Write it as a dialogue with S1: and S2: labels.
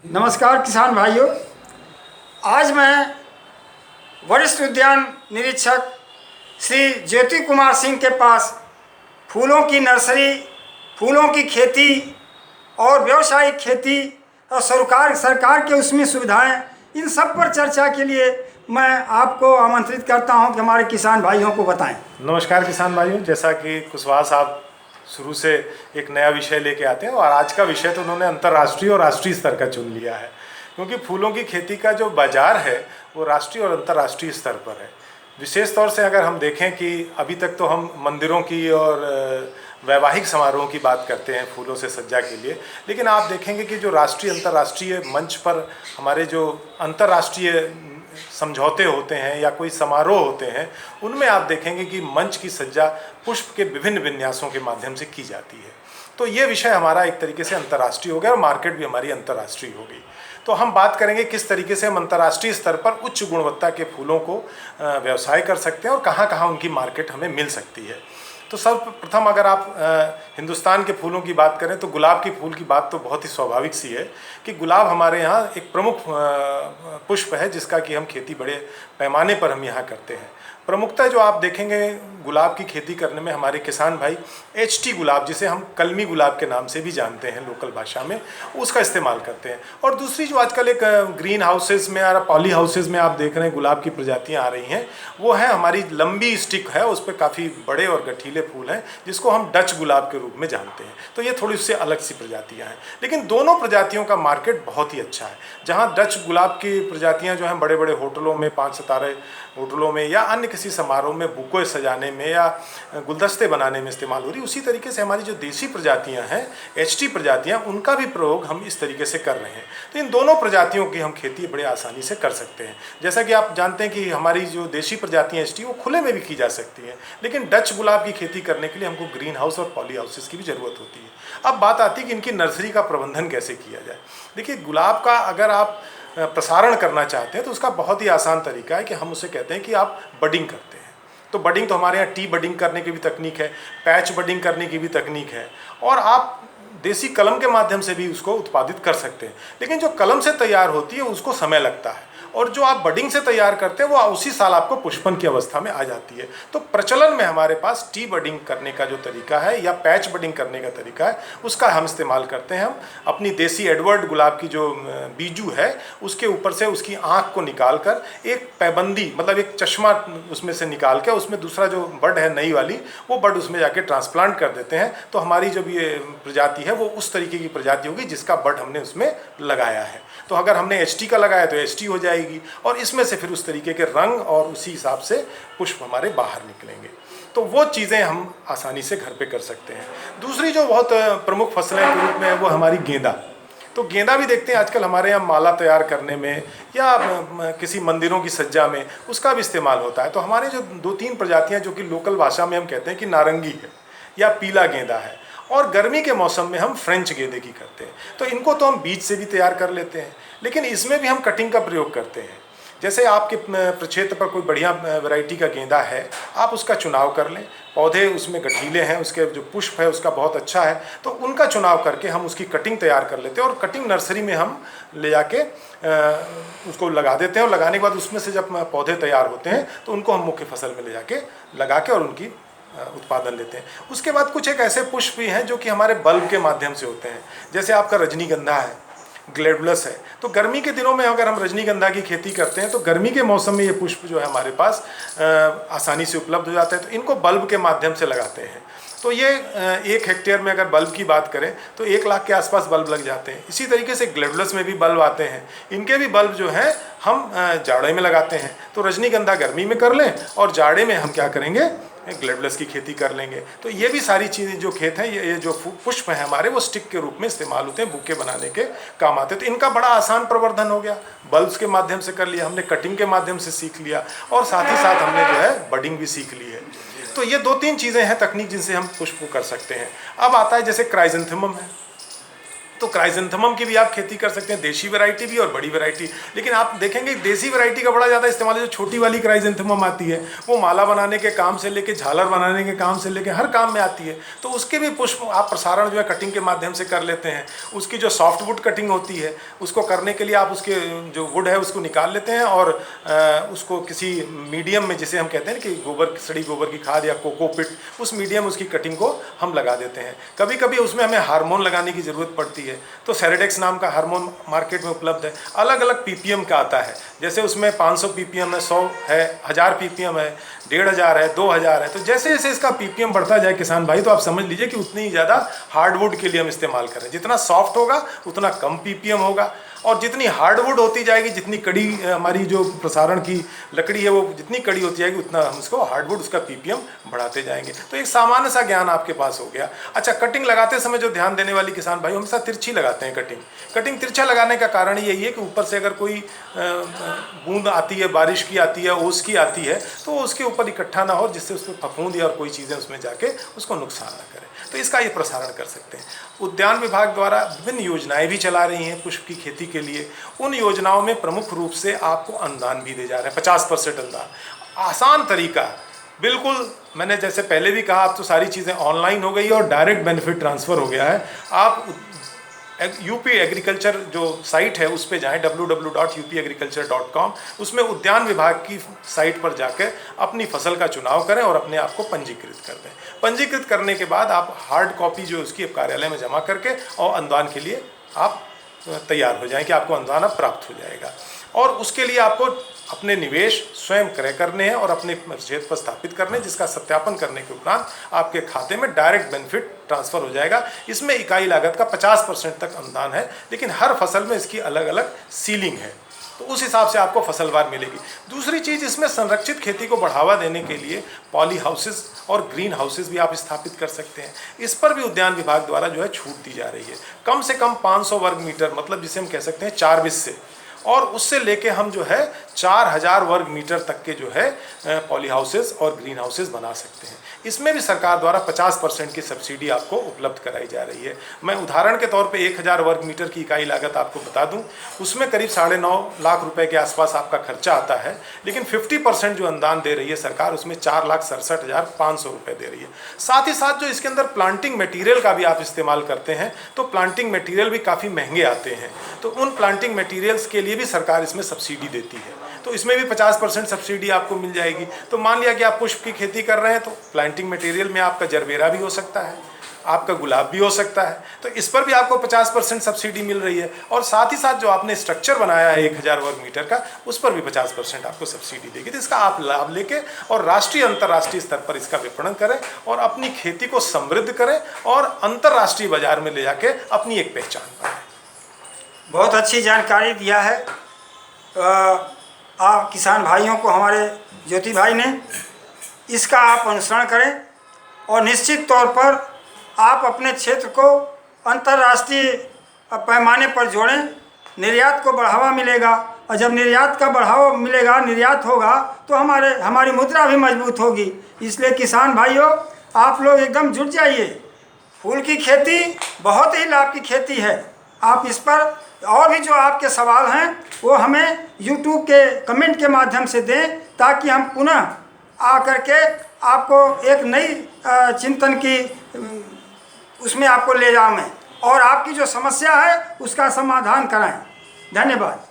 S1: नमस्कार किसान भाइयों। आज मैं वरिष्ठ उद्यान निरीक्षक श्री ज्योति कुमार सिंह के पास फूलों की नर्सरी, फूलों की खेती और व्यावसायिक खेती और सरकार के उसमें सुविधाएं, इन सब पर चर्चा के लिए मैं आपको आमंत्रित करता हूं कि हमारे किसान भाइयों को बताएं।
S2: नमस्कार किसान भाइयों, जैसा कि कुशवाहा साहब शुरू से एक नया विषय लेके आते हैं और आज का विषय तो उन्होंने अंतर्राष्ट्रीय और राष्ट्रीय स्तर का चुन लिया है, क्योंकि फूलों की खेती का जो बाजार है वो राष्ट्रीय और अंतर्राष्ट्रीय स्तर पर है। विशेष तौर से अगर हम देखें कि अभी तक तो हम मंदिरों की और वैवाहिक समारोहों की बात करते हैं फूलों से सज्जा के लिए, लेकिन आप देखेंगे कि जो राष्ट्रीय अंतर्राष्ट्रीय मंच पर हमारे जो अंतर्राष्ट्रीय समझौते होते हैं या कोई समारोह होते हैं, उनमें आप देखेंगे कि मंच की सज्जा पुष्प के विभिन्न विन्यासों के माध्यम से की जाती है। तो ये विषय हमारा एक तरीके से अंतर्राष्ट्रीय हो गया और मार्केट भी हमारी अंतर्राष्ट्रीय हो गई। तो हम बात करेंगे किस तरीके से हम अंतर्राष्ट्रीय स्तर पर उच्च गुणवत्ता के फूलों को व्यवसाय कर सकते हैं और कहाँ कहाँ उनकी मार्केट हमें मिल सकती है। तो सर्वप्रथम अगर आप हिंदुस्तान के फूलों की बात करें तो गुलाब की फूल की बात तो बहुत ही स्वाभाविक सी है कि गुलाब हमारे यहाँ एक प्रमुख पुष्प है जिसका कि हम खेती बड़े पैमाने पर हम यहाँ करते हैं। प्रमुखता जो आप देखेंगे गुलाब की खेती करने में हमारे किसान भाई HT गुलाब, जिसे हम कलमी गुलाब के नाम से भी जानते हैं लोकल भाषा में, उसका इस्तेमाल करते हैं। और दूसरी जो आजकल एक ग्रीन हाउसेज में और पॉली हाउसेज में आप देख रहे हैं गुलाब की प्रजातियां आ रही हैं, वो है हमारी लंबी स्टिक है, उस पर काफ़ी बड़े और गठीले फूल हैं जिसको हम डच गुलाब के रूप में जानते हैं। तो ये थोड़ी उससे अलग सी प्रजातियाँ हैं, लेकिन दोनों प्रजातियों का मार्केट बहुत ही अच्छा है। जहाँ डच गुलाब की प्रजातियाँ जो हैं बड़े बड़े होटलों में, 5 सितारे होटलों में या अन्य किसी समारोह में बुके सजाने में या गुलदस्ते बनाने में इस्तेमाल हो रही, उसी तरीके से हमारी जो देसी प्रजातियां हैं HT प्रजातियां, उनका भी प्रयोग हम इस तरीके से कर रहे हैं। तो इन दोनों प्रजातियों की हम खेती बड़े आसानी से कर सकते हैं। जैसा कि आप जानते हैं कि हमारी जो देसी प्रजातियां HT वो खुले में भी की जा सकती हैं, लेकिन डच गुलाब की खेती करने के लिए हमको ग्रीन हाउस और पॉली हाउसेस की भी ज़रूरत होती है। अब बात आती है कि इनकी नर्सरी का प्रबंधन कैसे किया जाए। देखिए, गुलाब का अगर आप प्रसारण करना चाहते हैं तो उसका बहुत ही आसान तरीका है कि हम उसे कहते हैं कि आप बडिंग करते हैं। तो बडिंग तो हमारे यहाँ टी बडिंग करने की भी तकनीक है, पैच बडिंग करने की भी तकनीक है, और आप देसी कलम के माध्यम से भी उसको उत्पादित कर सकते हैं। लेकिन जो कलम से तैयार होती है उसको समय लगता है, और जो आप बडिंग से तैयार करते हैं वो उसी साल आपको पुष्पन की अवस्था में आ जाती है। तो प्रचलन में हमारे पास टी बडिंग करने का जो तरीका है या पैच बडिंग करने का तरीका है, उसका हम इस्तेमाल करते हैं। हम अपनी देसी एडवर्ड गुलाब की जो बीजू है उसके ऊपर से उसकी आँख को निकाल कर एक पैबंदी, मतलब एक चश्मा उसमें से निकाल के उसमें दूसरा जो बड है नई वाली, वो बड उसमें जाके ट्रांसप्लांट कर देते हैं। तो हमारी जो ये प्रजाति है वो उस तरीके की प्रजाति होगी जिसका बड हमने उसमें लगाया है। तो अगर हमने HT का लगाया तो HT हो जाएगी, और इसमें से फिर उस तरीके के रंग और उसी हिसाब से पुष्प हमारे बाहर निकलेंगे। तो वो चीज़ें हम आसानी से घर पे कर सकते हैं। दूसरी जो बहुत प्रमुख फसलें के रूप में है वो हमारी गेंदा। तो गेंदा भी देखते हैं आजकल हमारे यहाँ माला तैयार करने में या किसी मंदिरों की सज्जा में उसका भी इस्तेमाल होता है। तो हमारे जो 2-3 प्रजातियाँ जो कि लोकल भाषा में हम कहते हैं कि नारंगी है या पीला गेंदा है, और गर्मी के मौसम में हम फ्रेंच गेंदे की करते हैं। तो इनको तो हम बीज से भी तैयार कर लेते हैं, लेकिन इसमें भी हम कटिंग का प्रयोग करते हैं। जैसे आपके प्रक्षेत्र पर कोई बढ़िया वैरायटी का गेंदा है, आप उसका चुनाव कर लें। पौधे उसमें गठीले हैं, उसके जो पुष्प है उसका बहुत अच्छा है, तो उनका चुनाव करके हम उसकी कटिंग तैयार कर लेते हैं और कटिंग नर्सरी में हम ले जाके उसको लगा देते हैं। और लगाने के बाद उसमें से जब पौधे तैयार होते हैं तो उनको हम मुख्य फसल में ले जाके लगा के और उनकी उत्पादन लेते हैं। उसके बाद कुछ एक ऐसे पुष्प भी हैं जो कि हमारे बल्ब के माध्यम से होते हैं। जैसे आपका रजनीगंधा है, ग्लैडुलस है। तो गर्मी के दिनों में अगर हम रजनीगंधा की खेती करते हैं तो गर्मी के मौसम में ये पुष्प जो है हमारे पास आसानी से उपलब्ध हो जाता है, तो इनको बल्ब के माध्यम से लगाते हैं। तो ये 1 हेक्टेयर में अगर बल्ब की बात करें तो 1 लाख के आसपास बल्ब लग जाते हैं। इसी तरीके से ग्लैडुलस में भी बल्ब आते हैं, इनके भी बल्ब जो हैं हम जाड़े में लगाते हैं। तो रजनीगंधा गर्मी में कर लें और जाड़े में हम क्या करेंगे, ग्लैडुलस की खेती कर लेंगे। तो ये भी सारी चीज़ें जो खेत हैं, ये जो पुष्प हैं हमारे, वो स्टिक के रूप में इस्तेमाल होते हैं, बुके बनाने के काम आते हैं। तो इनका बड़ा आसान प्रवर्धन हो गया, बल्ब्स के माध्यम से कर लिया हमने, कटिंग के माध्यम से सीख लिया, और साथ ही साथ हमने जो है बडिंग भी सीख ली है। तो ये 2-3 चीज़ें हैं तकनीक जिनसे हम पुष्प को कर सकते हैं। अब आता है जैसे क्राइजेंथेमम है। तो क्राइजेंथेमम की भी आप खेती कर सकते हैं, देशी वैरायटी भी और बड़ी वैरायटी। लेकिन आप देखेंगे देसी वैरायटी का बड़ा ज़्यादा इस्तेमाल है। जो छोटी वाली क्राइजेंथेमम आती है वो माला बनाने के काम से लेके झालर बनाने के काम से लेके हर काम में आती है। तो उसके भी पुष्प आप प्रसारण जो है कटिंग के माध्यम से कर लेते हैं। उसकी जो सॉफ्ट वुड कटिंग होती है उसको करने के लिए आप उसके जो वुड है उसको निकाल लेते हैं और उसको किसी मीडियम में, जिसे हम कहते हैं कि गोबर, सड़ी गोबर की खाद या कोकोपिट, उस मीडियम उसकी कटिंग को हम लगा देते हैं। कभी कभी उसमें हमें हार्मोन लगाने की ज़रूरत पड़ती है तो सेरेडेक्स नाम का हार्मोन मार्केट में उपलब्ध है। अलग अलग पीपीएम का आता है, जैसे उसमें 500 पीपीएम है, 100 है, 1000 पीपीएम है, 1500 है, 2000 है। तो जैसे जैसे इसका पीपीएम बढ़ता जाए किसान भाई, तो आप समझ लीजिए कि उतनी ही ज़्यादा हार्डवुड के लिए हम इस्तेमाल करें। जितना सॉफ्ट होगा उतना कम पीपीएम होगा, और जितनी हार्डवुड होती जाएगी, जितनी कड़ी हमारी जो प्रसारण की लकड़ी है वो जितनी कड़ी होती जाएगी, उतना हम उसको हार्डवुड, उसका पीपीएम बढ़ाते जाएंगे। तो एक सामान्य सा ज्ञान आपके पास हो गया। अच्छा, कटिंग लगाते समय जो ध्यान देने वाली किसान भाई, हमेशा तिरछी लगाते हैं कटिंग तिरछा लगाने का कारण यही है कि ऊपर से अगर कोई बूंद आती है, बारिश की आती है, ओस की आती है, तो उसके ऊपर इकट्ठा ना हो, जिससे उसको फफूंद या और कोई चीज़ें उसमें जाके उसको नुकसान ना करे। तो इसका ये प्रसारण कर सकते हैं। उद्यान विभाग द्वारा विभिन्न योजनाएं भी चला रही हैं पुष्प की खेती के लिए। उन योजनाओं में प्रमुख रूप से आपको अनुदान भी दे जा रहे हैं, 50% अनुदान। आसान तरीका, बिल्कुल, मैंने जैसे पहले भी कहा, अब तो सारी चीज़ें ऑनलाइन हो गई और डायरेक्ट बेनिफिट ट्रांसफ़र हो गया है। आप यूपी एग्रीकल्चर जो साइट है उस पे जाएं, www.upagriculture.com। उसमें उद्यान विभाग की साइट पर जाकर अपनी फसल का चुनाव करें और अपने आप को पंजीकृत कर दें। पंजीकृत करने के बाद आप हार्ड कॉपी जो उसकी कार्यालय में जमा करके और अनुदान के लिए आप तैयार हो जाएं कि आपको अनुदान अब प्राप्त हो जाएगा। और उसके लिए आपको अपने निवेश स्वयं क्रय करने हैं और अपने क्षेत्र पर स्थापित करने, जिसका सत्यापन करने के उपरांत आपके खाते में डायरेक्ट बेनिफिट ट्रांसफ़र हो जाएगा। इसमें इकाई लागत का 50% तक अनुदान है, लेकिन हर फसल में इसकी अलग अलग सीलिंग है, तो उस हिसाब से आपको फसलवार मिलेगी। दूसरी चीज़, इसमें संरक्षित खेती को बढ़ावा देने के लिए पॉली हाउसेस और ग्रीन हाउसेस भी आप स्थापित कर सकते हैं। इस पर भी उद्यान विभाग द्वारा जो है छूट दी जा रही है। कम से कम 500 वर्ग मीटर, मतलब जिसे हम कह सकते हैं 4 बिस से, और उससे लेके हम जो है 4000 वर्ग मीटर तक के जो है पॉली हाउसेस और ग्रीन हाउसेस बना सकते हैं। इसमें भी सरकार द्वारा 50% की सब्सिडी आपको उपलब्ध कराई जा रही है। मैं उदाहरण के तौर पे 1000 वर्ग मीटर की इकाई लागत आपको बता दूं, उसमें करीब 9.5 लाख रुपए के आसपास आपका खर्चा आता है, लेकिन 50% जो अनुदान दे रही है सरकार, उसमें 4,67,500 रुपये दे रही है। साथ ही साथ जो इसके अंदर प्लांटिंग मटीरियल का भी आप इस्तेमाल करते हैं, तो प्लांटिंग मटीरियल भी काफ़ी महंगे आते हैं, तो उन प्लांटिंग मटीरियल्स के लिए भी सरकार इसमें सब्सिडी देती है। तो इसमें भी 50% सब्सिडी आपको मिल जाएगी। तो मान लिया कि आप पुष्प की खेती कर रहे हैं, तो प्लांटिंग मटेरियल में आपका जरबेरा भी हो सकता है, आपका गुलाब भी हो सकता है, तो इस पर भी आपको 50% सब्सिडी मिल रही है। और साथ ही साथ जो आपने स्ट्रक्चर बनाया है 1000 वर्ग मीटर का, उस पर भी 50% आपको सब्सिडी देगी। तो इसका आप लाभ लेके और राष्ट्रीय अंतर्राष्ट्रीय स्तर पर इसका विपणन करें और अपनी खेती को समृद्ध करें और अंतर्राष्ट्रीय बाजार में ले जाके अपनी एक पहचान बनाएं।
S1: बहुत अच्छी जानकारी दिया है आप किसान भाइयों को, हमारे ज्योति भाई ने। इसका आप अनुसरण करें और निश्चित तौर पर आप अपने क्षेत्र को अंतर्राष्ट्रीय पैमाने पर जोड़ें। निर्यात को बढ़ावा मिलेगा, और जब निर्यात का बढ़ावा मिलेगा, निर्यात होगा, तो हमारी मुद्रा भी मजबूत होगी। इसलिए किसान भाइयों, आप लोग एकदम जुट जाइए। फूल की खेती बहुत ही लाभ की खेती है। आप इस पर और भी जो आपके सवाल हैं वो हमें YouTube के कमेंट के माध्यम से दें, ताकि हम पुनः आकर के आपको एक नई चिंतन की उसमें आपको ले जाऊँ और आपकी जो समस्या है उसका समाधान कराएं। धन्यवाद।